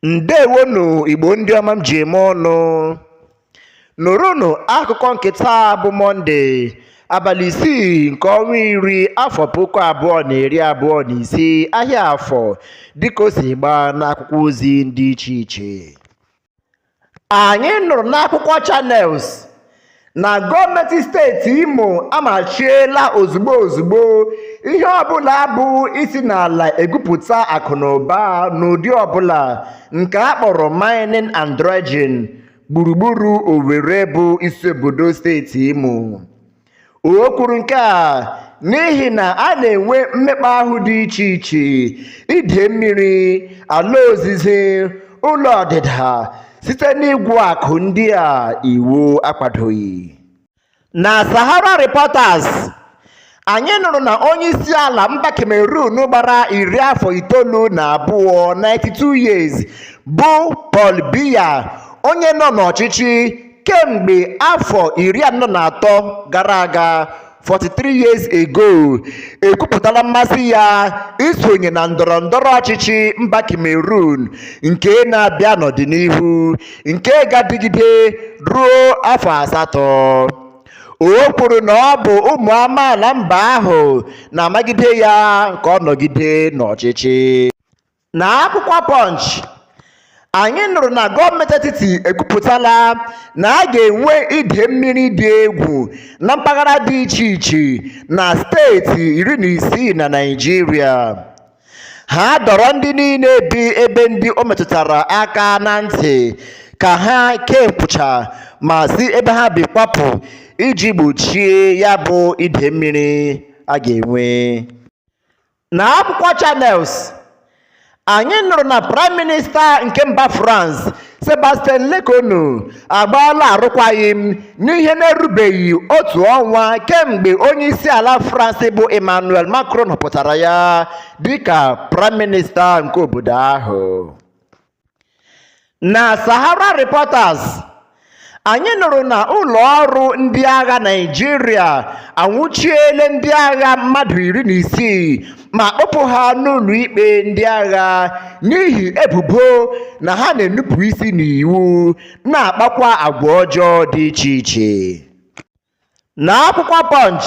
Ndewonu Igbo ndị ọma m ji eme ọnụ. Nụrụnụ akụkọ nke taa bụ Monde, abalị 6 nke ọnwa 10 afọ 2025 ahịa afọ dịka o si gbaa n'akwụkwọ ozi dị iche iche. Anyị nụrụ n'akwụkwọ Channels na gọọmenti steeti Imo amachiela ozugbo ihe ọbụla bụ isi n'ala egwupụta akụnụba n'ụdị ọbụla nke a kpọrọ mining and dredging gburugburu Owerri bụ isi obodo steeti Imo. O kwuru nke a n'ihi na a na-enwe mmekpa ahụ dị iche iche, ide mmiri, ala ozize, ụlọ ọdịda site n'igwu akụ ndị a iwu akwadoghị. Na Sahara Reporters, anyị nụrụ na onye isi ala mba Cameroon gbara 92 92 years bụ Paul Biya, onye nọ n'ọchịchị kemgbe afọ 43 gara aga 43 years ago, ekwupụtala mmasị ya isonye na ndọrọndọrọ ọchịchị mba Cameroon nke na-abịa n'ọdịnihu nke ga-adịgide ruo afọ 8. O kwuru na ọ bụ ụmụ amaala mba ahụ na-amagide ya ka ọ nọgide n'ọchịchị. N'akwụkwọ Punch, anyị nụrụ na gọọmenti etiti ekwupụtala na a ga-enwe ide mmiri dị egwu na mpaghara dị iche iche na steeti 16 na Naịjirịa. Ha dọrọ ndị niile bi ebe ndị o metụtara aka na ntị ka ha kepụcha ma si ebe ha bi kwapụ iji gbochie ya bụ ide mmiri a ga-enwe. N'akwụkwọ Channels, anyị nụrụ na Prime Minister nke mba France Sébastien Lecornu agbaala arụkwaghịm n'ihe na-erubeghị otu ọnwa kemgbe onye isi ala France bụ Emmanuel Macron họpụtara ya dịka Prime Minister nke obodo ahụ. Na Sahara Reporters, anyị nụrụ na ụlọ ọrụ ndị agha Naịjirịa anwụchiela ndị agha mmadụ 16 ma kpọpụ ha n'ụlọ ikpe ndị agha n'ihi ebubo na ha na-enupụ isi n'iwu na-akpakwa agwa ọjọọ dị iche iche. N'akwụkwọ Punch,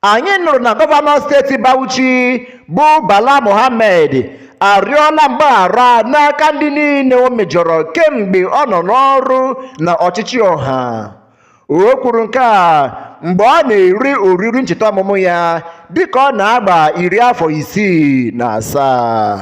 anyị nụrụ na gọvanọ steeti Bauchi bụ Bala Mohammed arịọla mgbaghara n'aka ndị niile o mejọrọ kemgbe ọ nọ n'ọrụ na ọchịchị ọha. O kwuru nke a mgbe ọ na-eri oriri ncheta ọmụmụ ya dịka ọ na-agba 67.